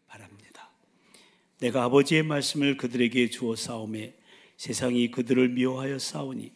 바랍니다. 내가 아버지의 말씀을 그들에게 주어 싸우매 세상이 그들을 미워하여 싸우니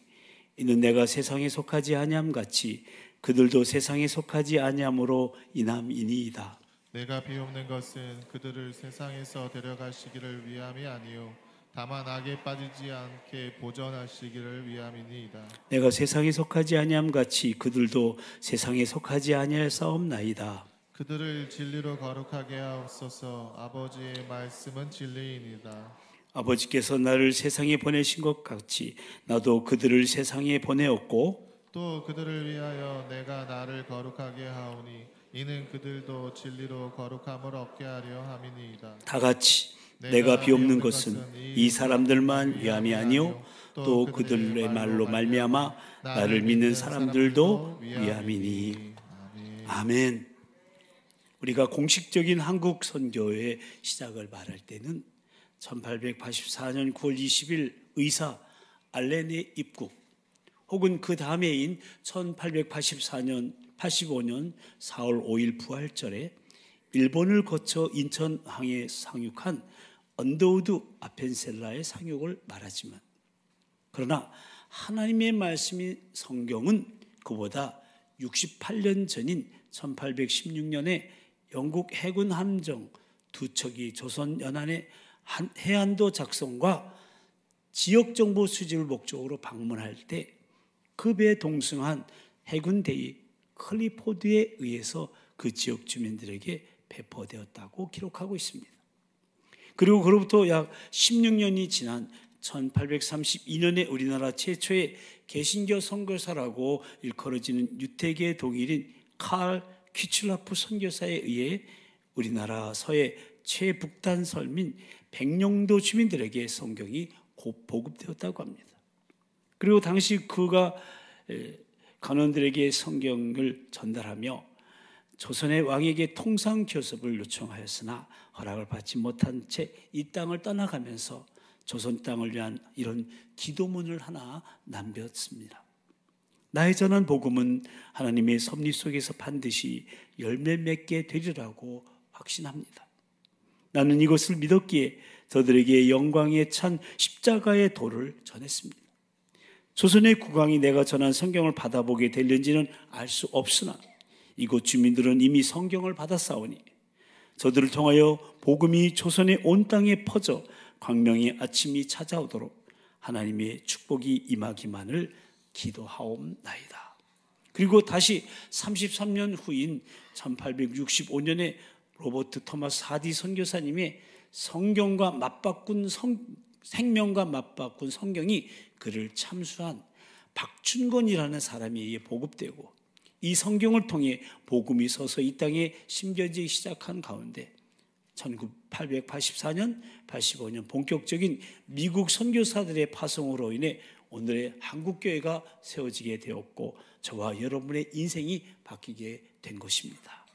이는 내가 세상에 속하지 아니함 같이 그들도 세상에 속하지 아니함으로 인함이니이다. 내가 비옵는 것은 그들을 세상에서 데려가시기를 위함이 아니요 다만 악에 빠지지 않게 보전하시기를 위함이니이다. 내가 세상에 속하지 아니함 같이 그들도 세상에 속하지 아니하였사옵나이다. 그들을 진리로 거룩하게 하옵소서. 아버지의 말씀은 진리이니이다. 아버지께서 나를 세상에 보내신 것 같이 나도 그들을 세상에 보내었고 또 그들을 위하여 내가 나를 거룩하게 하오니 이는 그들도 진리로 거룩함을 얻게 하려 함이니이다. 다 같이 내가 비옵는 것은 이 사람들만 위함이 아니요 또 그들의 말로 말미암아 나를 믿는 사람들도 위함이니. 아멘. 우리가 공식적인 한국 선교의 시작을 말할 때는 1884년 9월 20일 의사 알렌의 입국 혹은 그 다음해인 1885년 4월 5일 부활절에 일본을 거쳐 인천항에 상륙한 언더우드 아펜셀라의 상륙을 말하지만 그러나 하나님의 말씀인 성경은 그보다 68년 전인 1816년에 영국 해군 함정 두 척이 조선 연안의 해안도 작성과 지역정보 수집을 목적으로 방문할 때 그 배에 동승한 해군대위 클리포드에 의해서 그 지역 주민들에게 배포되었다고 기록하고 있습니다. 그리고 그로부터 약 16년이 지난 1832년에 우리나라 최초의 개신교 선교사라고 일컬어지는 유태계 동일인 칼 퀴출라프 선교사에 의해 우리나라 서해 최북단 설민 백령도 주민들에게 성경이 보급되었다고 합니다. 그리고 당시 그가 간원들에게 성경을 전달하며 조선의 왕에게 통상 교섭을 요청하였으나 허락을 받지 못한 채 이 땅을 떠나가면서 조선 땅을 위한 이런 기도문을 하나 남겼습니다. 나의 전한 복음은 하나님의 섭리 속에서 반드시 열매 맺게 되리라고 확신합니다. 나는 이것을 믿었기에 저들에게 영광에 찬 십자가의 도를 전했습니다. 조선의 국왕이 내가 전한 성경을 받아보게 될는지는 알 수 없으나 이곳 주민들은 이미 성경을 받았사오니 저들을 통하여 복음이 조선의 온 땅에 퍼져 광명의 아침이 찾아오도록 하나님의 축복이 임하기만을 기도하옵나이다. 그리고 다시 33년 후인 1865년에 로버트 토마스 하디 선교사님의 성경과 맞바꾼 생명과 맞바꾼 성경이 그를 참수한 박춘건이라는 사람에 의해 보급되고 이 성경을 통해 복음이 서서 이 땅에 심겨지기 시작한 가운데 1884년, 85년 본격적인 미국 선교사들의 파송으로 인해 오늘의 한국교회가 세워지게 되었고 저와 여러분의 인생이 바뀌게 된 것입니다.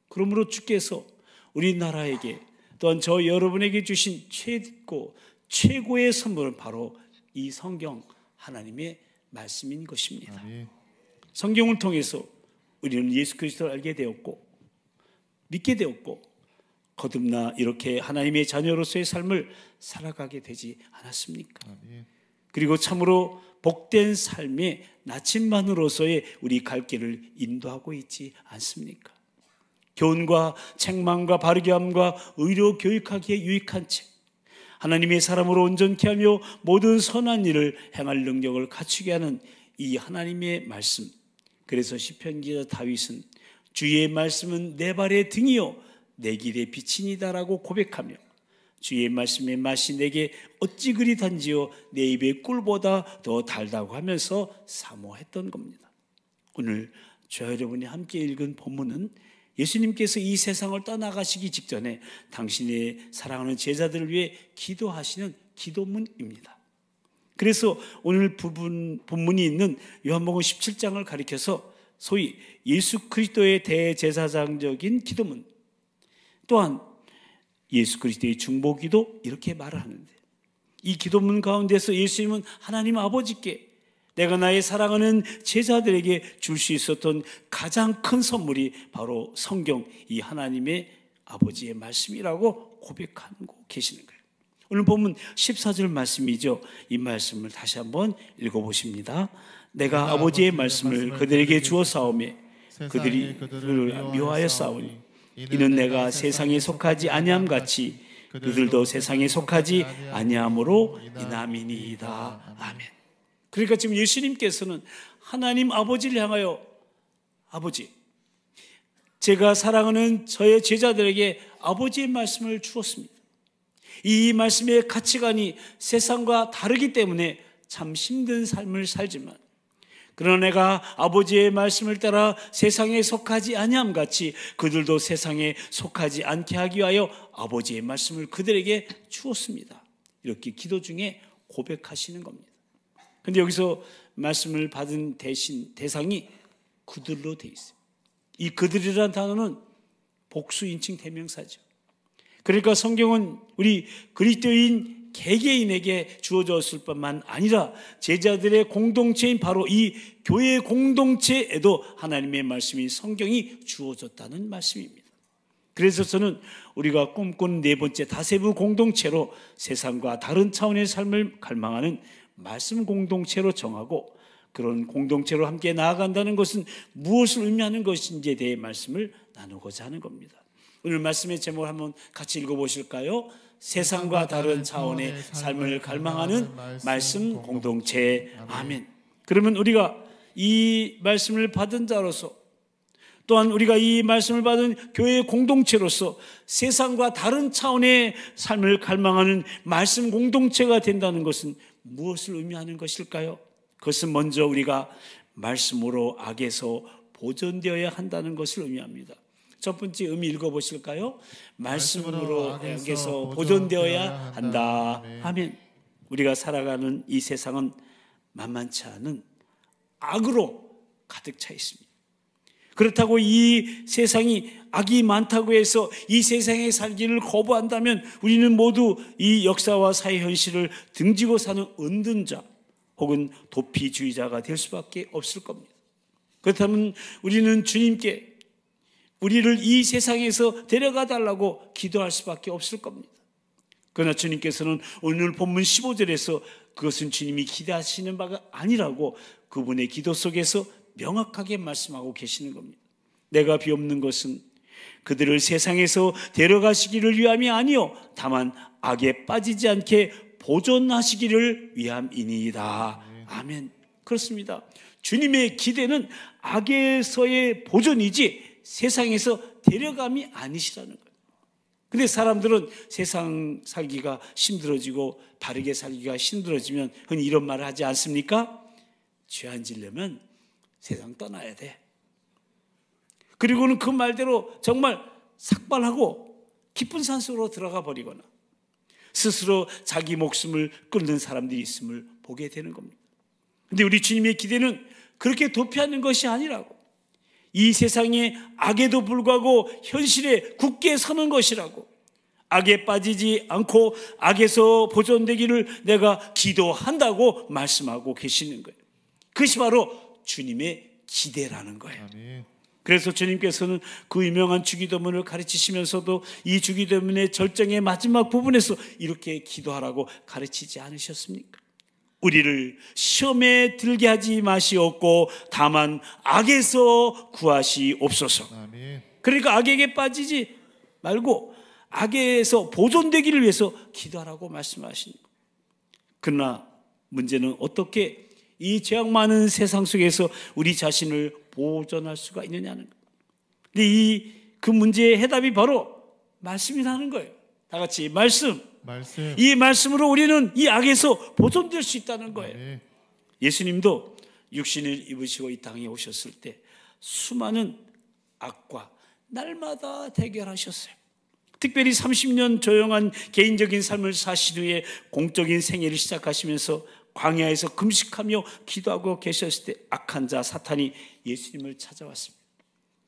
그러므로 주께서 우리나라에게 또한 저 여러분에게 주신 최고의 선물은 바로 이 성경 하나님의 말씀인 것입니다. 아멘. 성경을 통해서 우리는 예수 그리스도를 알게 되었고 믿게 되었고 거듭나 이렇게 하나님의 자녀로서의 삶을 살아가게 되지 않았습니까? 아멘. 그리고 참으로 복된 삶의 나침반으로서의 우리 갈 길을 인도하고 있지 않습니까? 교훈과 책망과 바르게 함과 의로 교육하기에 유익한 책, 하나님의 사람으로 온전케 하며 모든 선한 일을 행할 능력을 갖추게 하는 이 하나님의 말씀. 그래서 시편 기자 다윗은 주의 말씀은 내 발의 등이요 내 길의 빛이니다라고 고백하며 주의 말씀의 맛이 내게 어찌 그리 단지요 내 입의 꿀보다 더 달다고 하면서 사모했던 겁니다. 오늘 저와 여러분이 함께 읽은 본문은 예수님께서 이 세상을 떠나가시기 직전에 당신의 사랑하는 제자들을 위해 기도하시는 기도문입니다. 그래서 오늘 본문이 있는 요한복음 17장을 가리켜서 소위 예수 그리스도의 대제사장적인 기도문 또한 예수 그리스도의 중보기도 이렇게 말을 하는데 이 기도문 가운데서 예수님은 하나님 아버지께 내가 나의 사랑하는 제자들에게 줄 수 있었던 가장 큰 선물이 바로 성경, 이 하나님의 아버지의 말씀이라고 고백하고 계시는 거예요. 오늘 본문 14절 말씀이죠. 이 말씀을 다시 한번 읽어보십니다. 내가 아버지의 말씀을 그들에게 주었사오매 그들이 그를 미워하여 싸우니 이는 내가 세상에 속하지 아니함 같이 그들도 세상에 속하지 아니함으로 인함이니이다. 아멘. 그러니까 지금 예수님께서는 하나님 아버지를 향하여 아버지, 제가 사랑하는 저의 제자들에게 아버지의 말씀을 주었습니다. 이 말씀의 가치관이 세상과 다르기 때문에 참 힘든 삶을 살지만 그러나 내가 아버지의 말씀을 따라 세상에 속하지 아니함 같이 그들도 세상에 속하지 않게 하기 위하여 아버지의 말씀을 그들에게 주었습니다. 이렇게 기도 중에 고백하시는 겁니다. 그런데 여기서 말씀을 받은 대상이 그들로 되어 있어요. 이 그들이라는 단어는 복수인칭 대명사죠. 그러니까 성경은 우리 그리스도인 개개인에게 주어졌을 뿐만 아니라 제자들의 공동체인 바로 이 교회 공동체에도 하나님의 말씀이 성경이 주어졌다는 말씀입니다. 그래서 저는 우리가 꿈꾸는 네 번째 다세부 공동체로 세상과 다른 차원의 삶을 갈망하는 말씀 공동체로 정하고 그런 공동체로 함께 나아간다는 것은 무엇을 의미하는 것인지에 대해 말씀을 나누고자 하는 겁니다. 오늘 말씀의 제목을 한번 같이 읽어보실까요? 세상과 다른 차원의 삶을 갈망하는 말씀 공동체. 아멘. 그러면 우리가 이 말씀을 받은 자로서 또한 우리가 이 말씀을 받은 교회 공동체로서 세상과 다른 차원의 삶을 갈망하는 말씀 공동체가 된다는 것은 무엇을 의미하는 것일까요? 그것은 먼저 우리가 말씀으로 악에서 보존되어야 한다는 것을 의미합니다. 첫 번째 의미 읽어보실까요? 말씀으로 악에서 보존되어야 한다. 아멘. 우리가 살아가는 이 세상은 만만치 않은 악으로 가득 차 있습니다. 그렇다고 이 세상이 악이 많다고 해서 이 세상에 살기를 거부한다면 우리는 모두 이 역사와 사회 현실을 등지고 사는 은둔자 혹은 도피주의자가 될 수밖에 없을 겁니다. 그렇다면 우리는 주님께 우리를 이 세상에서 데려가 달라고 기도할 수밖에 없을 겁니다. 그러나 주님께서는 오늘 본문 15절에서 그것은 주님이 기대하시는 바가 아니라고 그분의 기도 속에서 명확하게 말씀하고 계시는 겁니다. 내가 비옵는 것은 그들을 세상에서 데려가시기를 위함이 아니요 다만 악에 빠지지 않게 보존하시기를 위함이니이다. 아멘. 그렇습니다. 주님의 기대는 악에서의 보존이지 세상에서 데려감이 아니시라는 거예요. 근데 사람들은 세상 살기가 힘들어지고 바르게 살기가 힘들어지면 흔히 이런 말을 하지 않습니까? 죄 안 지려면 세상 떠나야 돼. 그리고는 그 말대로 정말 삭발하고 깊은 산속으로 들어가 버리거나 스스로 자기 목숨을 끊는 사람들이 있음을 보게 되는 겁니다. 근데 우리 주님의 기대는 그렇게 도피하는 것이 아니라고, 이 세상의 악에도 불구하고 현실에 굳게 서는 것이라고, 악에 빠지지 않고 악에서 보존되기를 내가 기도한다고 말씀하고 계시는 거예요. 그것이 바로 주님의 기대라는 거예요. 아멘. 그래서 주님께서는 그 유명한 주기도문을 가르치시면서도 이 주기도문의 절정의 마지막 부분에서 이렇게 기도하라고 가르치지 않으셨습니까? 우리를 시험에 들게 하지 마시옵고 다만 악에서 구하시옵소서. 아멘. 그러니까 악에게 빠지지 말고 악에서 보존되기를 위해서 기도하라고 말씀하신 거예요. 그러나 문제는 어떻게 이 죄악 많은 세상 속에서 우리 자신을 보존할 수가 있느냐는 거예요. 근데 그 문제의 해답이 바로 말씀이라는 거예요. 다 같이 말씀. 이 말씀으로 우리는 이 악에서 보존될 수 있다는 거예요. 네. 예수님도 육신을 입으시고 이 땅에 오셨을 때 수많은 악과 날마다 대결하셨어요. 특별히 30년 조용한 개인적인 삶을 사신 후에 공적인 생애를 시작하시면서 광야에서 금식하며 기도하고 계셨을 때 악한 자 사탄이 예수님을 찾아왔습니다.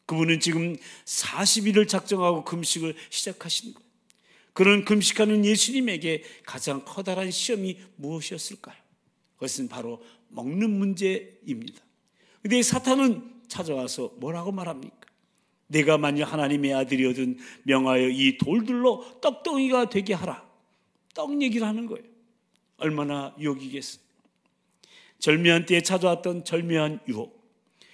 그분은 지금 40일을 작정하고 금식을 시작하신 거예요. 그런 금식하는 예수님에게 가장 커다란 시험이 무엇이었을까요? 그것은 바로 먹는 문제입니다. 그런데 사탄은 찾아와서 뭐라고 말합니까? 내가 만일 하나님의 아들이거든 명하여 이 돌들로 떡덩이가 되게 하라. 떡 얘기를 하는 거예요. 얼마나 유혹이겠어요. 절묘한 때에 찾아왔던 절묘한 유혹.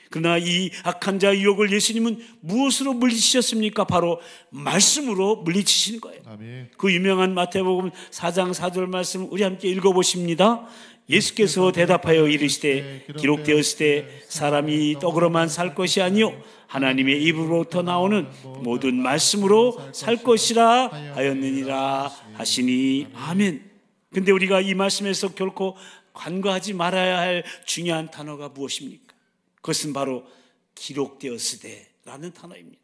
그러나 이 악한 자의 유혹을 예수님은 무엇으로 물리치셨습니까? 바로 말씀으로 물리치시는 거예요. 아멘. 그 유명한 마태복음 4장 4절 말씀 우리 함께 읽어보십니다. 예수께서 대답하여 이르시되 기록되었을 때 사람이 떡으로만 살 것이 아니요 하나님의 입으로부터 나오는 모든 말씀으로 살 것이라 하였느니라 하시니 아멘. 근데 우리가 이 말씀에서 결코 간과하지 말아야 할 중요한 단어가 무엇입니까? 그것은 바로 기록되었을 때라는 단어입니다.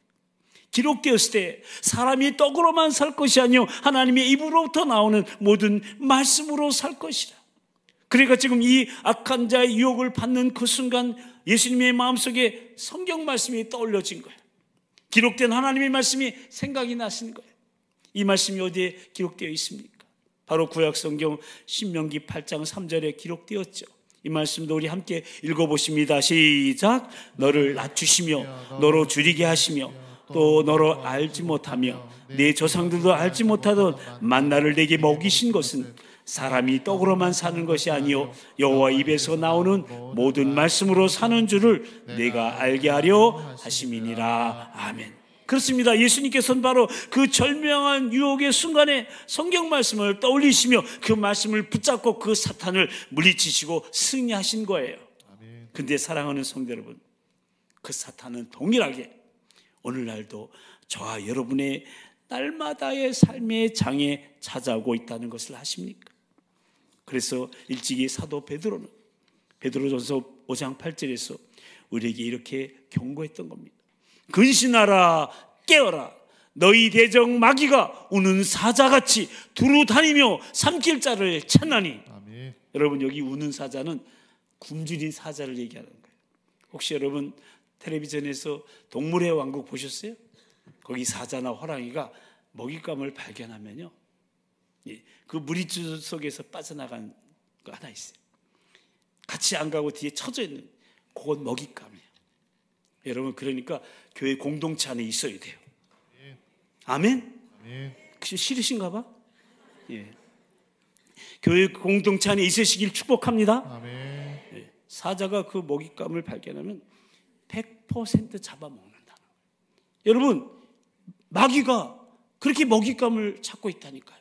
기록되었을 때 사람이 떡으로만 살 것이 아니요 하나님의 입으로부터 나오는 모든 말씀으로 살 것이라. 그러니까 지금 이 악한 자의 유혹을 받는 그 순간 예수님의 마음속에 성경 말씀이 떠올려진 거예요. 기록된 하나님의 말씀이 생각이 나신 거예요. 이 말씀이 어디에 기록되어 있습니까? 바로 구약 성경 신명기 8장 3절에 기록되었죠. 이 말씀도 우리 함께 읽어보십니다. 시작. 너를 낮추시며 너로 줄이게 하시며 또 너로 알지 못하며 내 조상들도 알지 못하던 만나를 내게 먹이신 것은 사람이 떡으로만 사는 것이 아니요 여호와 입에서 나오는 모든 말씀으로 사는 줄을 내가 알게 하려 하심이니라. 아멘. 그렇습니다. 예수님께서는 바로 그 절묘한 유혹의 순간에 성경 말씀을 떠올리시며 그 말씀을 붙잡고 그 사탄을 물리치시고 승리하신 거예요. 근데 사랑하는 성도 여러분, 그 사탄은 동일하게 오늘날도 저와 여러분의 날마다의 삶의 장에 찾아오고 있다는 것을 아십니까? 그래서 일찍이 사도 베드로는 베드로전서 5장 8절에서 우리에게 이렇게 경고했던 겁니다. 근신하라 깨어라 너희 대적 마귀가 우는 사자같이 두루 다니며 삼킬 자를 찾나니. 아멘. 여러분 여기 우는 사자는 굶주린 사자를 얘기하는 거예요. 혹시 여러분 텔레비전에서 동물의 왕국 보셨어요? 거기 사자나 호랑이가 먹잇감을 발견하면요 그 무리줄 속에서 빠져나간 거 하나 있어요. 같이 안 가고 뒤에 쳐져 있는 그건 먹잇감이에요. 여러분 그러니까 교회 공동체 안에 있어야 돼요. 아멘? 혹시 싫으신가 봐? 예. 교회 공동체 안에 있으시길 축복합니다. 아멘. 예. 사자가 그 먹잇감을 발견하면 100% 잡아먹는다. 여러분 마귀가 그렇게 먹잇감을 찾고 있다니까요.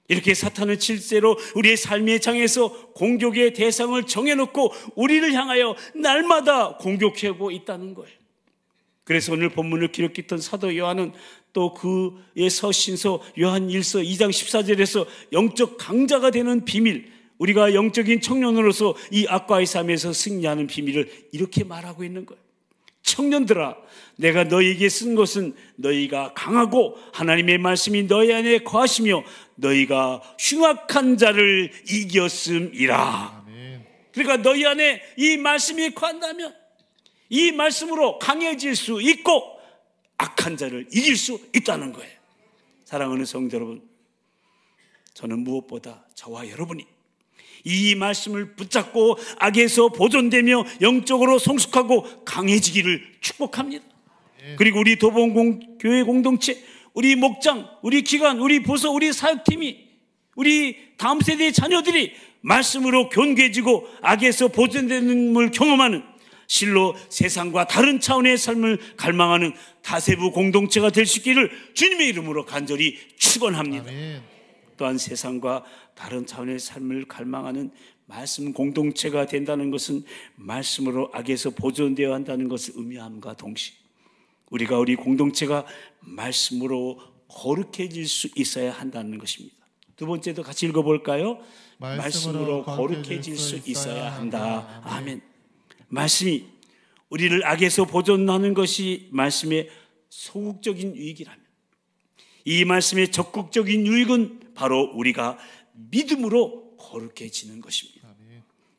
이렇게 사탄은 실제로 우리의 삶의 장에서 공격의 대상을 정해놓고 우리를 향하여 날마다 공격하고 있다는 거예요. 그래서 오늘 본문을 기록했던 사도 요한은 또 그의 서신서 요한 1서 2장 14절에서 영적 강자가 되는 비밀, 우리가 영적인 청년으로서 이 악과의 삶에서 승리하는 비밀을 이렇게 말하고 있는 거예요. 청년들아, 내가 너희에게 쓴 것은 너희가 강하고 하나님의 말씀이 너희 안에 거하시며 너희가 흉악한 자를 이겼음이라. 그러니까 너희 안에 이 말씀이 거한다면 이 말씀으로 강해질 수 있고 악한 자를 이길 수 있다는 거예요. 사랑하는 성도 여러분, 저는 무엇보다 저와 여러분이 이 말씀을 붙잡고 악에서 보존되며 영적으로 성숙하고 강해지기를 축복합니다. 그리고 우리 도봉교회 공동체, 우리 목장, 우리 기관, 우리 부서, 우리 사역팀이, 우리 다음 세대의 자녀들이 말씀으로 견고해지고 악에서 보존되는 걸 경험하는 실로 세상과 다른 차원의 삶을 갈망하는 다세부 공동체가 될 수 있기를 주님의 이름으로 간절히 축원합니다. 아멘. 또한 세상과 다른 차원의 삶을 갈망하는 말씀 공동체가 된다는 것은 말씀으로 악에서 보존되어야 한다는 것을 의미함과 동시에 우리가 우리 공동체가 말씀으로 거룩해질 수 있어야 한다는 것입니다. 두 번째도 같이 읽어볼까요? 말씀으로 거룩해질 수 있어야 한다. 아멘. 말씀이 우리를 악에서 보존하는 것이 말씀의 소극적인 유익이라면 이 말씀의 적극적인 유익은 바로 우리가 믿음으로 거룩해지는 것입니다.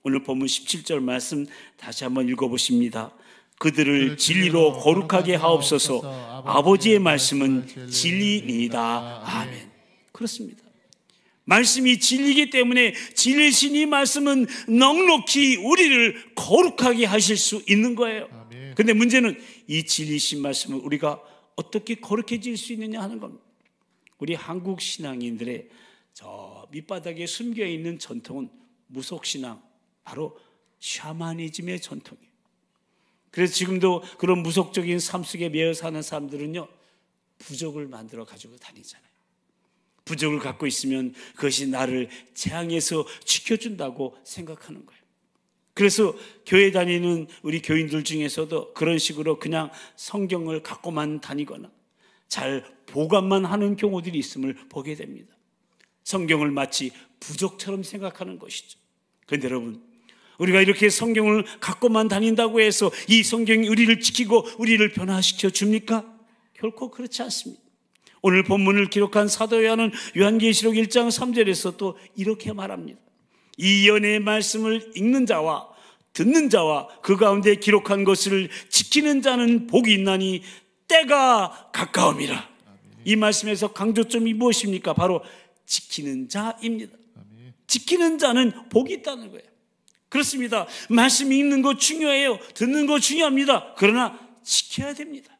오늘 본문 17절 말씀 다시 한번 읽어보십니다. 그들을 진리로 거룩하게 하옵소서. 아버지의 말씀은 진리니이다. 아멘. 그렇습니다. 말씀이 진리이기 때문에 진리신 이 말씀은 넉넉히 우리를 거룩하게 하실 수 있는 거예요. 그런데 문제는 이 진리신 말씀을 우리가 어떻게 거룩해질 수 있느냐 하는 겁니다. 우리 한국 신앙인들의 저 밑바닥에 숨겨있는 전통은 무속신앙, 바로 샤머니즘의 전통이에요. 그래서 지금도 그런 무속적인 삶 속에 매여 사는 사람들은요, 부적을 만들어 가지고 다니잖아요. 부적을 갖고 있으면 그것이 나를 재앙에서 지켜준다고 생각하는 거예요. 그래서 교회 다니는 우리 교인들 중에서도 그런 식으로 그냥 성경을 갖고만 다니거나 잘 보관만 하는 경우들이 있음을 보게 됩니다. 성경을 마치 부적처럼 생각하는 것이죠. 그런데 여러분, 우리가 이렇게 성경을 갖고만 다닌다고 해서 이 성경이 우리를 지키고 우리를 변화시켜 줍니까? 결코 그렇지 않습니다. 오늘 본문을 기록한 사도 요한은 요한계시록 1장 3절에서 또 이렇게 말합니다. 이 연의 말씀을 읽는 자와 듣는 자와 그 가운데 기록한 것을 지키는 자는 복이 있나니 때가 가까움이라. 이 말씀에서 강조점이 무엇입니까? 바로 지키는 자입니다. 지키는 자는 복이 있다는 거예요. 그렇습니다. 말씀 읽는 거 중요해요. 듣는 거 중요합니다. 그러나 지켜야 됩니다.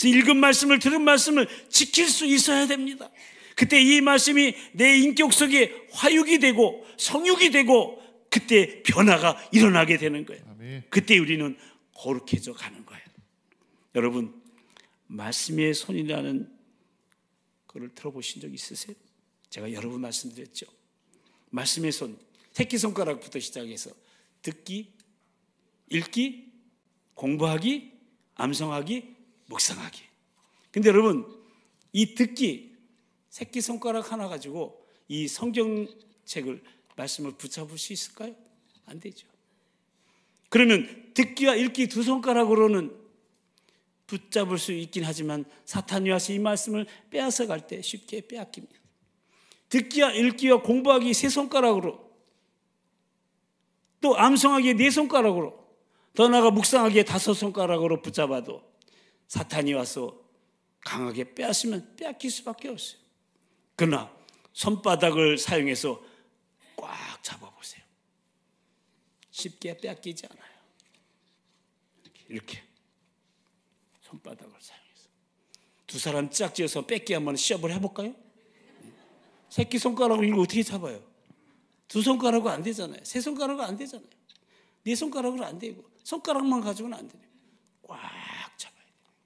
읽은 말씀을, 들은 말씀을 지킬 수 있어야 됩니다. 그때 이 말씀이 내 인격 속에 화육이 되고 성육이 되고 그때 변화가 일어나게 되는 거예요. 그때 우리는 거룩해져 가는 거예요. 여러분, 말씀의 손이라는 그걸 들어보신 적 있으세요? 제가 여러 번 말씀드렸죠. 말씀의 손, 새끼손가락부터 시작해서 듣기, 읽기, 공부하기, 암송하기, 묵상하기. 근데 여러분, 이 듣기, 새끼손가락 하나 가지고 이 성경책을, 말씀을 붙잡을 수 있을까요? 안 되죠. 그러면 듣기와 읽기 두 손가락으로는 붙잡을 수 있긴 하지만 사탄이 와서 이 말씀을 빼앗아 갈 때 쉽게 빼앗깁니다. 듣기와 읽기와 공부하기 세 손가락으로, 또 암송하기 네 손가락으로, 더 나아가 묵상하기에 다섯 손가락으로 붙잡아도 사탄이 와서 강하게 빼앗으면 빼앗길 수밖에 없어요. 그러나 손바닥을 사용해서 꽉 잡아보세요. 쉽게 빼앗기지 않아요. 이렇게 손바닥을 사용해서 두 사람 짝지어서 뺏기 한번 시합을 해볼까요? 새끼손가락으로 이거 어떻게 잡아요? 두 손가락으로 안 되잖아요. 세 손가락으로 안 되잖아요. 네 손가락으로 안 되고 손가락만 가지고는 안 돼요. 꽉 잡아야 돼요.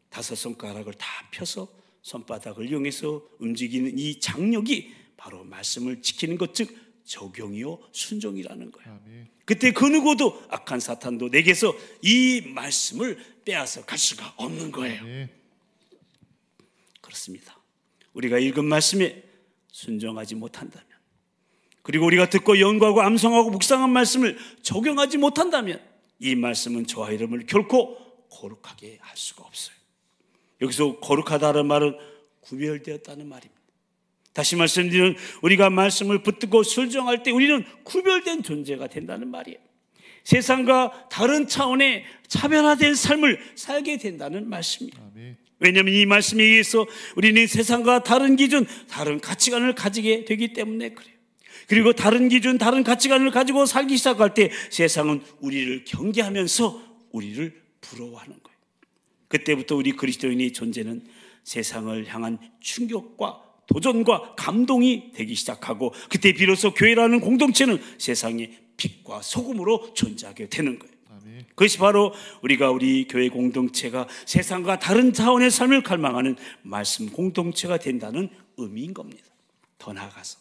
다섯 손가락을 다 펴서 손바닥을 이용해서 움직이는 이 장력이 바로 말씀을 지키는 것, 즉 적용이요 순종이라는 거예요. 그때 그 누구도, 악한 사탄도 내게서 이 말씀을 빼앗아 갈 수가 없는 거예요. 그렇습니다. 우리가 읽은 말씀에 순종하지 못한다면, 그리고 우리가 듣고 연구하고 암송하고 묵상한 말씀을 적용하지 못한다면 이 말씀은 저와 여러분을 결코 거룩하게 할 수가 없어요. 여기서 거룩하다는 말은 구별되었다는 말입니다. 다시 말씀드리면 우리가 말씀을 붙들고 순종할 때 우리는 구별된 존재가 된다는 말이에요. 세상과 다른 차원의 차별화된 삶을 살게 된다는 말씀입니다. 왜냐하면 이 말씀에 의해서 우리는 세상과 다른 기준, 다른 가치관을 가지게 되기 때문에 그래요. 그리고 다른 기준, 다른 가치관을 가지고 살기 시작할 때 세상은 우리를 경계하면서 우리를 부러워하는 거예요. 그때부터 우리 그리스도인의 존재는 세상을 향한 충격과 도전과 감동이 되기 시작하고, 그때 비로소 교회라는 공동체는 세상의 빛과 소금으로 존재하게 되는 거예요. 그것이 바로 우리가 우리 교회 공동체가 세상과 다른 차원의 삶을 갈망하는 말씀 공동체가 된다는 의미인 겁니다. 더 나아가서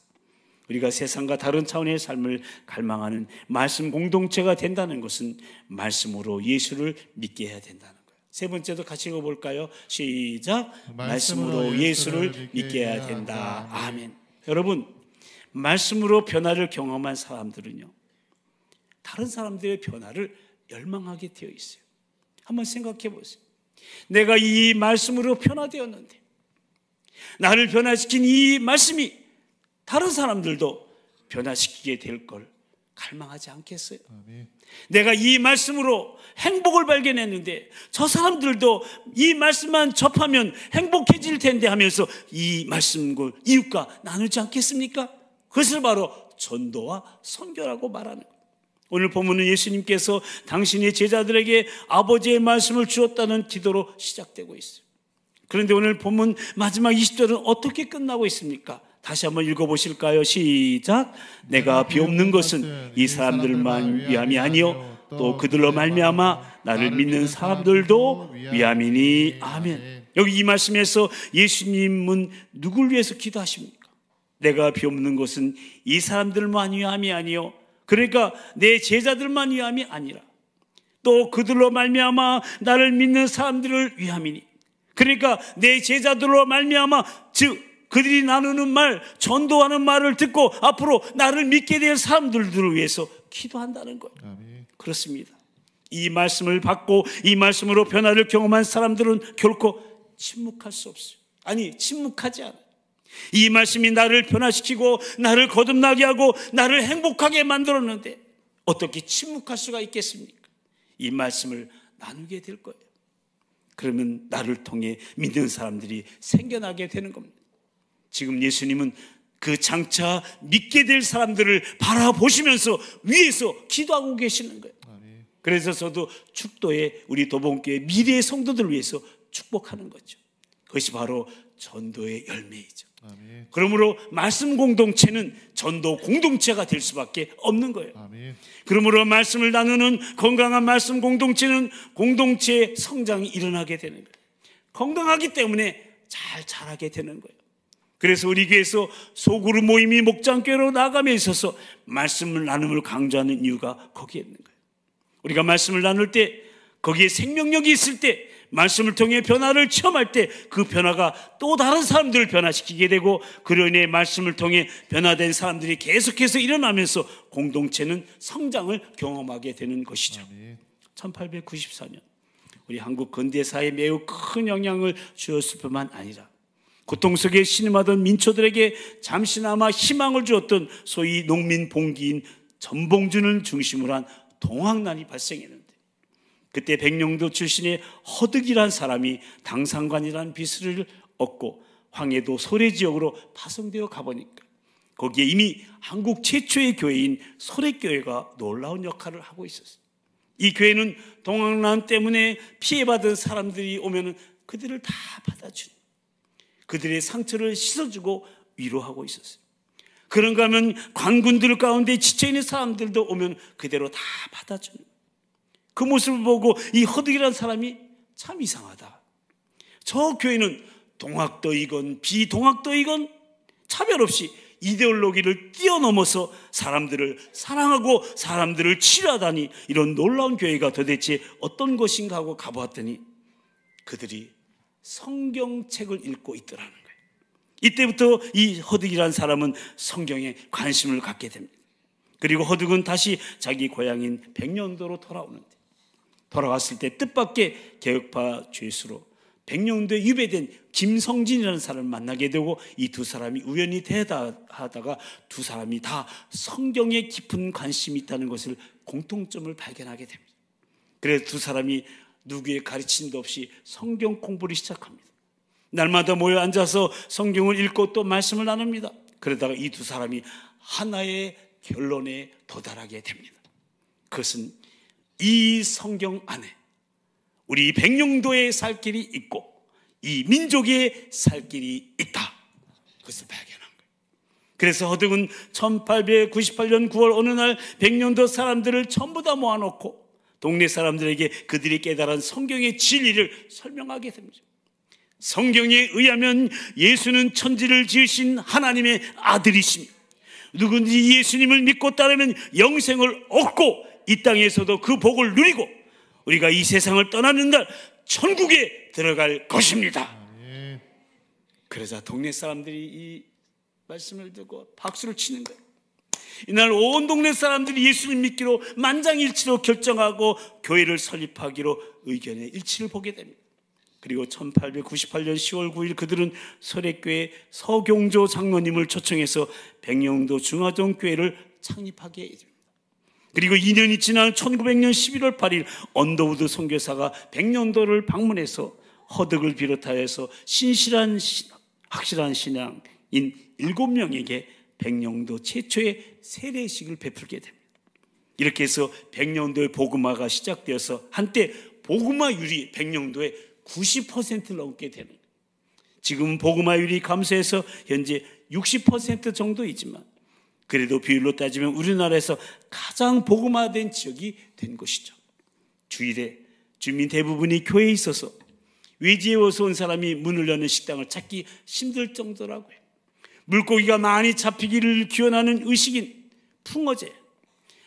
우리가 세상과 다른 차원의 삶을 갈망하는 말씀 공동체가 된다는 것은 말씀으로 예수를 믿게 해야 된다는 거예요. 세 번째도 같이 읽어볼까요? 시작. 말씀으로 예수를 믿게 해야 된다. 아멘. 여러분, 말씀으로 변화를 경험한 사람들은요, 다른 사람들의 변화를 열망하게 되어 있어요. 한번 생각해 보세요. 내가 이 말씀으로 변화되었는데, 나를 변화시킨 이 말씀이 다른 사람들도 변화시키게 될 걸 갈망하지 않겠어요? 내가 이 말씀으로 행복을 발견했는데 저 사람들도 이 말씀만 접하면 행복해질 텐데 하면서 이 말씀을 이웃과 나누지 않겠습니까? 그것을 바로 전도와 선교라고 말하는 거예요. 오늘 본문은 예수님께서 당신의 제자들에게 아버지의 말씀을 주었다는 기도로 시작되고 있어요. 그런데 오늘 본문 마지막 20절은 어떻게 끝나고 있습니까? 다시 한번 읽어보실까요? 시작. 내가 비옵는 것은 이 사람들만 위함이 아니요 또 그들로 말미암아 나를 믿는 사람들도 위함이니. 아멘. 여기 이 말씀에서 예수님은 누굴 위해서 기도하십니까? 내가 비옵는 것은 이 사람들만 위함이 아니요, 그러니까 내 제자들만 위함이 아니라 또 그들로 말미암아 나를 믿는 사람들을 위함이니. 그러니까 내 제자들로 말미암아, 즉 그들이 나누는 말, 전도하는 말을 듣고 앞으로 나를 믿게 될 사람들을 위해서 기도한다는 거예요. 아멘. 그렇습니다. 이 말씀을 받고 이 말씀으로 변화를 경험한 사람들은 결코 침묵할 수 없어요. 아니, 침묵하지 않아요. 이 말씀이 나를 변화시키고 나를 거듭나게 하고 나를 행복하게 만들었는데 어떻게 침묵할 수가 있겠습니까? 이 말씀을 나누게 될 거예요. 그러면 나를 통해 믿는 사람들이 생겨나게 되는 겁니다. 지금 예수님은 그 장차 믿게 될 사람들을 바라보시면서 위에서 기도하고 계시는 거예요. 그래서 저도 축도에 우리 도봉교회 미래의 성도들을 위해서 축복하는 거죠. 그것이 바로 전도의 열매이죠. 아멘. 그러므로 말씀 공동체는 전도 공동체가 될 수밖에 없는 거예요. 아멘. 그러므로 말씀을 나누는 건강한 말씀 공동체는 공동체의 성장이 일어나게 되는 거예요. 건강하기 때문에 잘 자라게 되는 거예요. 그래서 우리 교회에서 소그룹 모임이 목장교회로 나아감에 있어서 말씀을 나눔을 강조하는 이유가 거기에 있는 거예요. 우리가 말씀을 나눌 때, 거기에 생명력이 있을 때, 말씀을 통해 변화를 체험할 때 그 변화가 또 다른 사람들을 변화시키게 되고, 그로 인해 말씀을 통해 변화된 사람들이 계속해서 일어나면서 공동체는 성장을 경험하게 되는 것이죠. 1894년 우리 한국 근대사에 매우 큰 영향을 주었을 뿐만 아니라 고통 속에 신음하던 민초들에게 잠시나마 희망을 주었던 소위 농민 봉기인 전봉준을 중심으로 한 동학난이 발생했는데, 그때 백령도 출신의 허득이란 사람이 당상관이라는 비스를 얻고 황해도 소래 지역으로 파송되어 가보니까 거기에 이미 한국 최초의 교회인 소래교회가 놀라운 역할을 하고 있었어요. 이 교회는 동학난 때문에 피해받은 사람들이 오면 그들을 다 받아주는, 그들의 상처를 씻어주고 위로하고 있었어요. 그런가 하면 관군들 가운데 지쳐있는 사람들도 오면 그대로 다 받아주는, 그 모습을 보고 이 허득이라는 사람이 참 이상하다. 저 교회는 동학도이건 비동학도이건 차별 없이 이데올로기를 뛰어넘어서 사람들을 사랑하고 사람들을 치료하다니, 이런 놀라운 교회가 도대체 어떤 것인가 하고 가보았더니 그들이 성경책을 읽고 있더라는 거예요. 이때부터 이 허득이라는 사람은 성경에 관심을 갖게 됩니다. 그리고 허득은 다시 자기 고향인 백령도로 돌아왔을 때 뜻밖의 개혁파 죄수로 백령도에 유배된 김성진이라는 사람을 만나게 되고, 이 두 사람이 우연히 대화하다가 두 사람이 다 성경에 깊은 관심이 있다는 것을, 공통점을 발견하게 됩니다. 그래서 두 사람이 누구의 가르침도 없이 성경 공부를 시작합니다. 날마다 모여 앉아서 성경을 읽고 또 말씀을 나눕니다. 그러다가 이 두 사람이 하나의 결론에 도달하게 됩니다. 그것은 이 성경 안에 우리 백령도의 살 길이 있고 이 민족의 살 길이 있다, 그것을 발견한 거예요. 그래서 허득은 1898년 9월 어느 날 백령도 사람들을 전부 다 모아놓고 동네 사람들에게 그들이 깨달은 성경의 진리를 설명하게 됩니다. 성경에 의하면 예수는 천지를 지으신 하나님의 아들이시며 누구든지 예수님을 믿고 따르면 영생을 얻고 이 땅에서도 그 복을 누리고 우리가 이 세상을 떠나는 날 천국에 들어갈 것입니다. 그러자 동네 사람들이 이 말씀을 듣고 박수를 치는 거예요. 이날 온 동네 사람들이 예수를 믿기로 만장일치로 결정하고 교회를 설립하기로 의견의 일치를 보게 됩니다. 그리고 1898년 10월 9일 그들은 소래교회 서경조 장로님을 초청해서 백령도 중화정교회를 창립하게 됩니다. 그리고 2년이 지난 1900년 11월 8일 언더우드 선교사가 백령도를 방문해서 허득을 비롯하여서 확실한 신앙인 7명에게 백령도 최초의 세례식을 베풀게 됩니다. 이렇게 해서 백령도의 복음화가 시작되어서 한때 복음화율이 백령도의 90%를 넘게 되는 거예요. 지금은 복음화율이 감소해서 현재 60% 정도이지만 그래도 비율로 따지면 우리나라에서 가장 복음화된 지역이 된 것이죠. 주일에 주민 대부분이 교회에 있어서 외지에 와서 온 사람이 문을 여는 식당을 찾기 힘들 정도라고요. 물고기가 많이 잡히기를 기원하는 의식인 풍어제,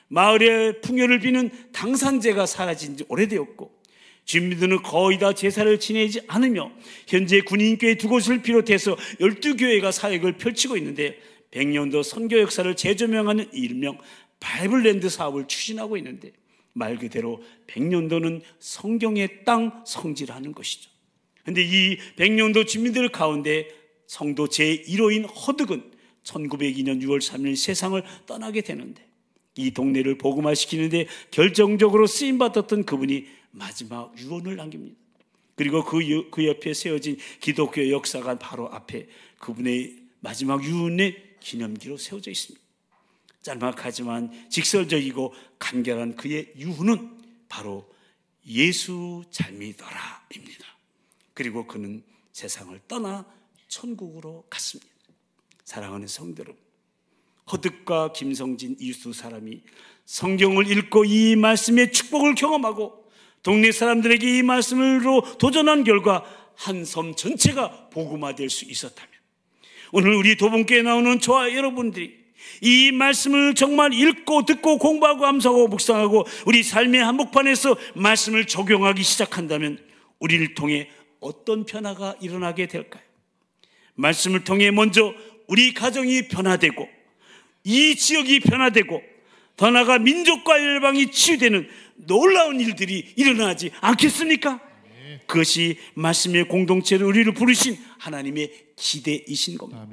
마을의 풍요를 비는 당산제가 사라진 지 오래되었고 주민들은 거의 다 제사를 지내지 않으며 현재 군인교회 2곳을 비롯해서 12교회가 사역을 펼치고 있는데 백년도 선교 역사를 재조명하는 일명 바이블랜드 사업을 추진하고 있는데 말 그대로 백년도는 성경의 땅 성지라는 것이죠. 그런데 이 백년도 주민들 가운데 성도 제1호인 허득은 1902년 6월 3일 세상을 떠나게 되는데 이 동네를 복음화시키는데 결정적으로 쓰임받았던 그분이 마지막 유언을 남깁니다. 그리고 그 옆에 세워진 기독교 역사관 바로 앞에 그분의 마지막 유언의 기념기로 세워져 있습니다. 짤막하지만 직설적이고 간결한 그의 유언은 바로 예수 잘 믿어라입니다. 그리고 그는 세상을 떠나 천국으로 갔습니다. 사랑하는 성도 여러분, 허득과 김성진 이 두 사람이 성경을 읽고 이 말씀의 축복을 경험하고 동네 사람들에게 이 말씀으로 도전한 결과 한 섬 전체가 복음화될 수 있었다면 오늘 우리 도봉교회에 나오는 저와 여러분들이 이 말씀을 정말 읽고 듣고 공부하고 암송하고 묵상하고 우리 삶의 한복판에서 말씀을 적용하기 시작한다면 우리를 통해 어떤 변화가 일어나게 될까요? 말씀을 통해 먼저 우리 가정이 변화되고 이 지역이 변화되고 더 나아가 민족과 열방이 치유되는 놀라운 일들이 일어나지 않겠습니까? 그것이 말씀의 공동체로 우리를 부르신 하나님의 기대이신 겁니다.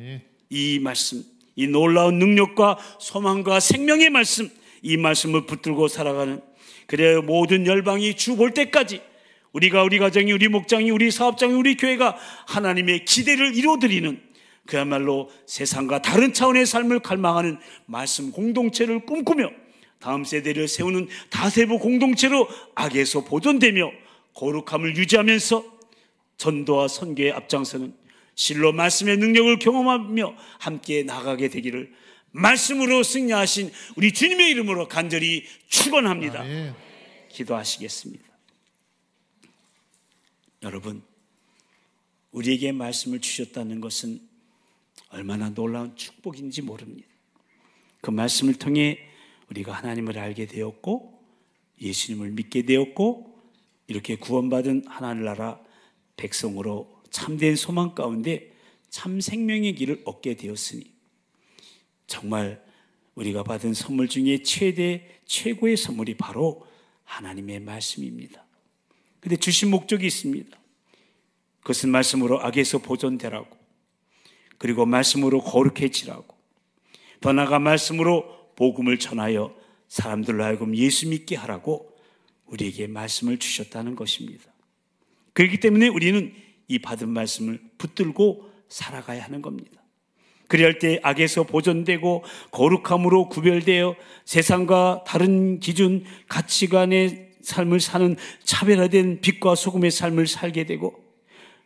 이 말씀, 이 놀라운 능력과 소망과 생명의 말씀, 이 말씀을 붙들고 살아가는, 그래야 모든 열방이 주 볼 때까지 우리가, 우리 가정이, 우리 목장이, 우리 사업장이, 우리 교회가 하나님의 기대를 이루어드리는 그야말로 세상과 다른 차원의 삶을 갈망하는 말씀 공동체를 꿈꾸며 다음 세대를 세우는 다세부 공동체로 악에서 보존되며 거룩함을 유지하면서 전도와 선교의 앞장서는 실로 말씀의 능력을 경험하며 함께 나가게 되기를 말씀으로 승리하신 우리 주님의 이름으로 간절히 축원합니다. 기도하시겠습니다. 여러분, 우리에게 말씀을 주셨다는 것은 얼마나 놀라운 축복인지 모릅니다. 그 말씀을 통해 우리가 하나님을 알게 되었고 예수님을 믿게 되었고 이렇게 구원받은 하나님나라 백성으로 참된 소망 가운데 참 생명의 길을 얻게 되었으니 정말 우리가 받은 선물 중에 최고의 선물이 바로 하나님의 말씀입니다. 그런데 주신 목적이 있습니다. 그것은 말씀으로 악에서 보존되라고, 그리고 말씀으로 거룩해지라고, 더 나아가 말씀으로 복음을 전하여 사람들로 하여금 예수 믿게 하라고 우리에게 말씀을 주셨다는 것입니다. 그렇기 때문에 우리는 이 받은 말씀을 붙들고 살아가야 하는 겁니다. 그래야 할 때 악에서 보존되고 거룩함으로 구별되어 세상과 다른 기준, 가치관의 삶을 사는 차별화된 빛과 소금의 삶을 살게 되고,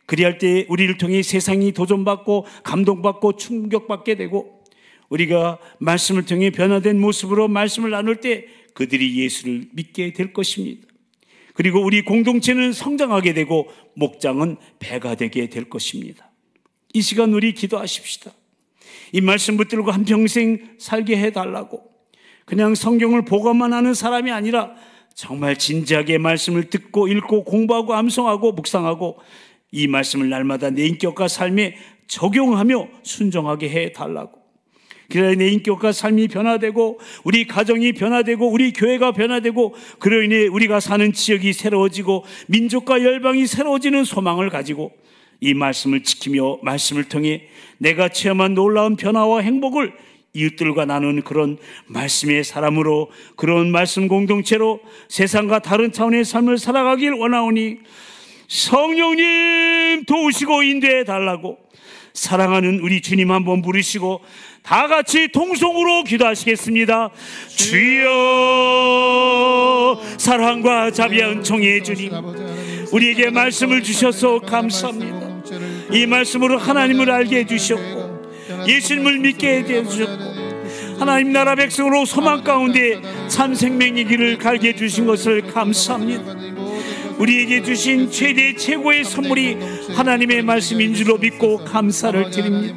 그래야 할 때 우리를 통해 세상이 도전받고 감동받고 충격받게 되고, 우리가 말씀을 통해 변화된 모습으로 말씀을 나눌 때 그들이 예수를 믿게 될 것입니다. 그리고 우리 공동체는 성장하게 되고 목장은 배가 되게 될 것입니다. 이 시간 우리 기도하십시다. 이 말씀 붙들고 한평생 살게 해달라고, 그냥 성경을 보고만 하는 사람이 아니라 정말 진지하게 말씀을 듣고 읽고 공부하고 암송하고 묵상하고 이 말씀을 날마다 내 인격과 삶에 적용하며 순종하게 해달라고. 그래야 내 인격과 삶이 변화되고 우리 가정이 변화되고 우리 교회가 변화되고 그로 인해 우리가 사는 지역이 새로워지고 민족과 열방이 새로워지는 소망을 가지고 이 말씀을 지키며 말씀을 통해 내가 체험한 놀라운 변화와 행복을 이웃들과 나누는 그런 말씀의 사람으로, 그런 말씀 공동체로 세상과 다른 차원의 삶을 살아가길 원하오니 성령님 도우시고 인도해 달라고, 사랑하는 우리 주님 한번 부르시고 다 같이 통성으로 기도하시겠습니다. 주여, 사랑과 자비와 은총의 주님, 우리에게 말씀을 주셔서 감사합니다. 이 말씀으로 하나님을 알게 해주셨고 예수님을 믿게 해주셨고 하나님 나라 백성으로 소망 가운데 참 생명의 길을 갈게 해주신 것을 감사합니다. 우리에게 주신 최대 최고의 선물이 하나님의 말씀인 줄로 믿고 감사를 드립니다.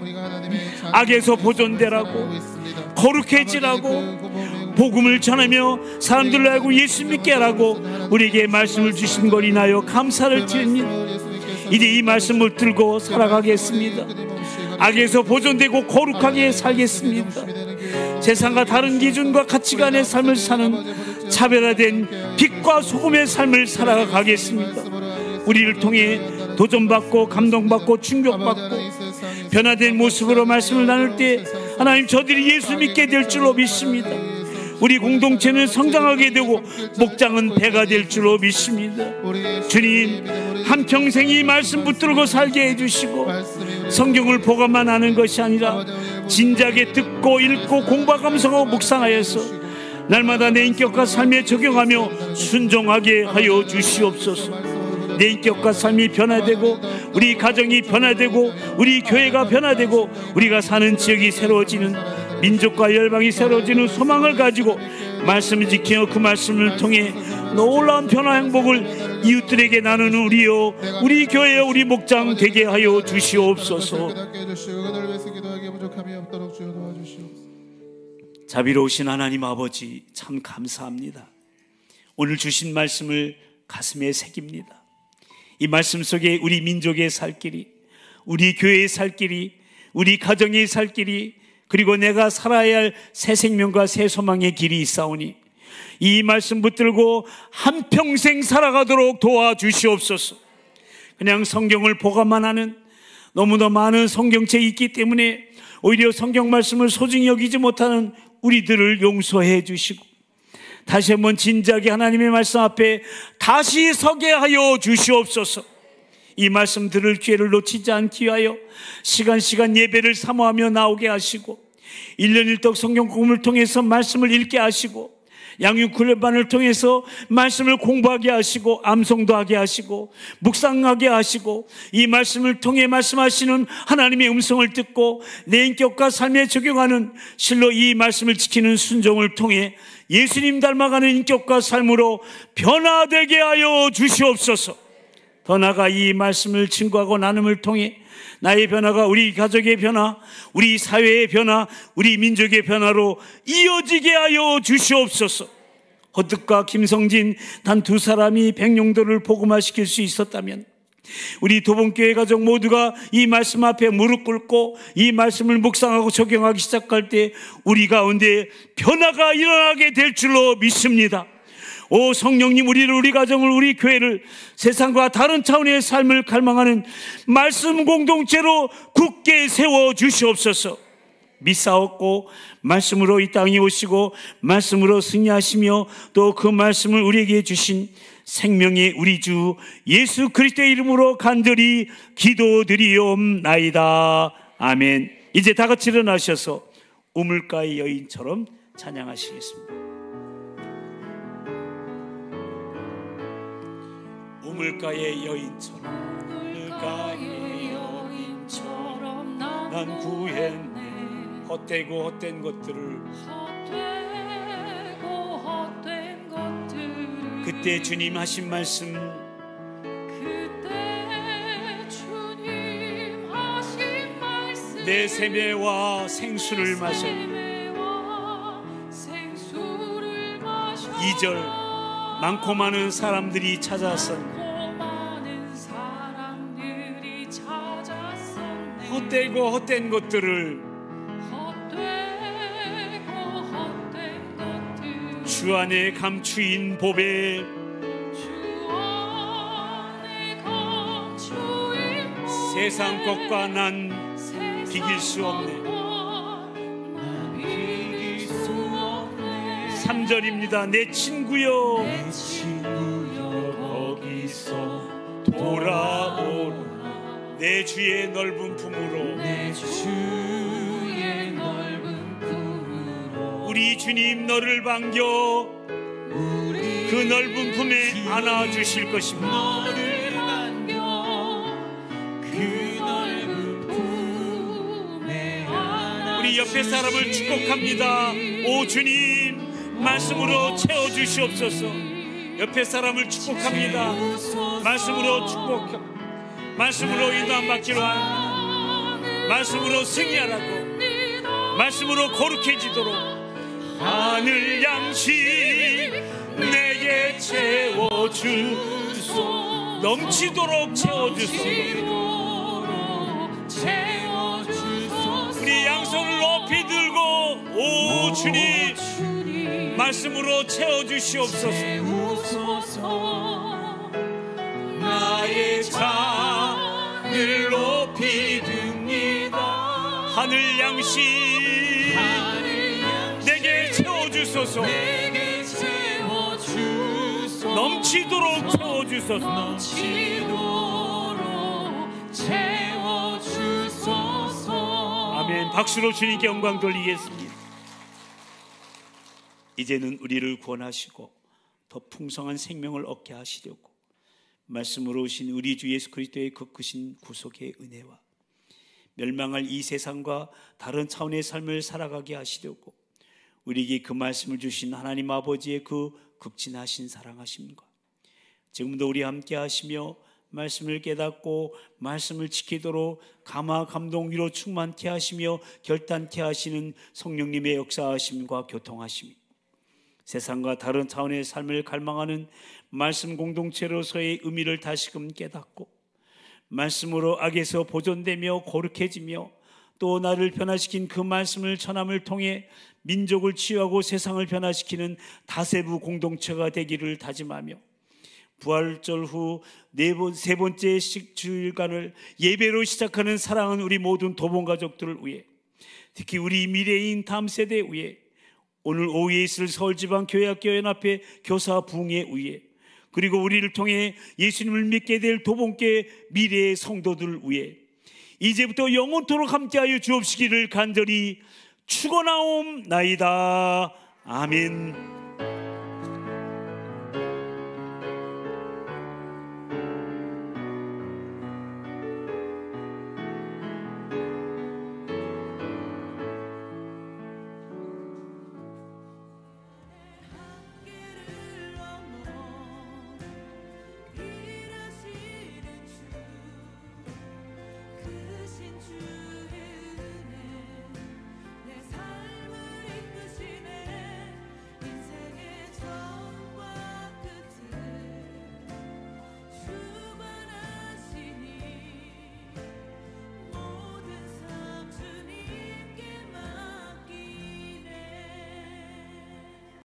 악에서 보존되라고, 거룩해지라고, 복음을 전하며 사람들을 알고 예수 믿게 하라고 우리에게 말씀을 주신 걸 인하여 감사를 드립니다. 이제 이 말씀을 들고 살아가겠습니다. 악에서 보존되고 거룩하게 살겠습니다. 세상과 다른 기준과 가치관의 삶을 사는 차별화된 빛과 소금의 삶을 살아가겠습니다. 우리를 통해 도전받고 감동받고 충격받고 변화된 모습으로 말씀을 나눌 때 하나님, 저들이 예수 믿게 될 줄로 믿습니다. 우리 공동체는 성장하게 되고 목장은 배가 될 줄로 믿습니다. 주님, 한평생 이 말씀 붙들고 살게 해주시고 성경을 보고만 하는 것이 아니라 진작에 듣고 읽고 공부하고 감상하고 묵상하여서 날마다 내 인격과 삶에 적용하며 순종하게 하여 주시옵소서. 내 인격과 삶이 변화되고 우리 가정이 변화되고 우리 교회가 변화되고 우리가 사는 지역이 새로워지는, 민족과 열방이 새로워지는 소망을 가지고 말씀을 지키며 그 말씀을 통해 놀라운 변화 행복을 이웃들에게 나누는 우리요, 우리 교회여, 우리 목장 되게 하여 주시옵소서. 자비로우신 하나님 아버지, 참 감사합니다. 오늘 주신 말씀을 가슴에 새깁니다. 이 말씀 속에 우리 민족의 살 길이, 우리 교회의 살 길이, 우리 가정의 살 길이, 그리고 내가 살아야 할 새 생명과 새 소망의 길이 있사오니 이 말씀 붙들고 한평생 살아가도록 도와주시옵소서. 그냥 성경을 보고만 하는 너무나 많은 성경책이 있기 때문에 오히려 성경 말씀을 소중히 여기지 못하는 우리들을 용서해 주시고 다시 한번 진지하게 하나님의 말씀 앞에 다시 서게 하여 주시옵소서. 이 말씀 들을 기회를 놓치지 않기 위하여 시간 예배를 사모하며 나오게 하시고 1년 1독 성경 공부를 통해서 말씀을 읽게 하시고 양육훈련반을 통해서 말씀을 공부하게 하시고 암송도 하게 하시고 묵상하게 하시고 이 말씀을 통해 말씀하시는 하나님의 음성을 듣고 내 인격과 삶에 적용하는 실로 이 말씀을 지키는 순종을 통해 예수님 닮아가는 인격과 삶으로 변화되게 하여 주시옵소서. 더 나아가 이 말씀을 증거하고 나눔을 통해 나의 변화가 우리 가족의 변화, 우리 사회의 변화, 우리 민족의 변화로 이어지게 하여 주시옵소서. 허득과 김성진 단 두 사람이 백령도를 복음화시킬 수 있었다면 우리 도봉교회 가족 모두가 이 말씀 앞에 무릎 꿇고 이 말씀을 묵상하고 적용하기 시작할 때 우리 가운데 변화가 일어나게 될 줄로 믿습니다. 오 성령님, 우리 가정을, 우리 교회를 세상과 다른 차원의 삶을 갈망하는 말씀 공동체로 굳게 세워 주시옵소서. 믿사옵고 말씀으로 이 땅에 오시고 말씀으로 승리하시며 또 그 말씀을 우리에게 주신 생명의 우리 주 예수 그리스도의 이름으로 간절히 기도드리옵나이다. 아멘. 이제 다 같이 일어나셔서 우물가의 여인처럼 찬양하시겠습니다. 우물가의 여인처럼, 우물가의 여인처럼 난 구했네. 헛된 것들을 그때 주님 하신 말씀, 내 세매와 생수를 마셔. 2절 많고 많은 사람들이 찾아왔었네. 헛되고 헛된 것들을 주 안에 감추인 보배, 세상 것과 난 비길 수 없네. 3절입니다. 내 친구여, 거기서 돌아오라. 내 주의 넓은 품으로, 내 주의 넓은 품으로 우리 주님 너를 반겨 그 넓은 품에 안아주실 것입니다. 너를 반겨 그 넓은 품에 안아주실 우리 옆에 사람을 축복합니다. 오 주님, 말씀으로 채워주시옵소서. 옆에 사람을 축복합니다. 말씀으로 인도함 받기로 하는, 말씀으로 승리하라고, 말씀으로 거룩해지도록 하늘 양식 내게 채워주소. 넘치도록 채워주소. 우리 양손을 높이 들고 오 주님, 말씀으로 채워주시옵소서. 나의 잔을 높이 듭니다. 하늘 양식 내게 채워주소서. 넘치도록 채워주소서. 아멘. 박수로 주님께 영광 돌리겠습니다. 이제는 우리를 구원하시고 더 풍성한 생명을 얻게 하시려고 말씀으로 오신 우리 주 예수 그리스도의 그 크신 구속의 은혜와 멸망할 이 세상과 다른 차원의 삶을 살아가게 하시려고 우리에게 그 말씀을 주신 하나님 아버지의 그 극진하신 사랑하심과 지금도 우리 함께 하시며 말씀을 깨닫고 말씀을 지키도록 감화 감동 위로 충만케 하시며 결단케 하시는 성령님의 역사하심과 교통하심이 세상과 다른 차원의 삶을 갈망하는 말씀 공동체로서의 의미를 다시금 깨닫고 말씀으로 악에서 보존되며 거룩해지며 또 나를 변화시킨 그 말씀을 전함을 통해 민족을 치유하고 세상을 변화시키는 다세부 공동체가 되기를 다짐하며 부활절 후 세 번째 주일간을 예배로 시작하는 사랑하는 우리 모든 도봉가족들을 위해 특히 우리 미래인 다음 세대에 위해 오늘 오후에 있을 서울지방교회학교연합회 교사 부흥에 의해 그리고 우리를 통해 예수님을 믿게 될 도봉계 미래의 성도들 위해 이제부터 영원토록 함께하여 주옵시기를 간절히 축원하옵나이다. 아멘.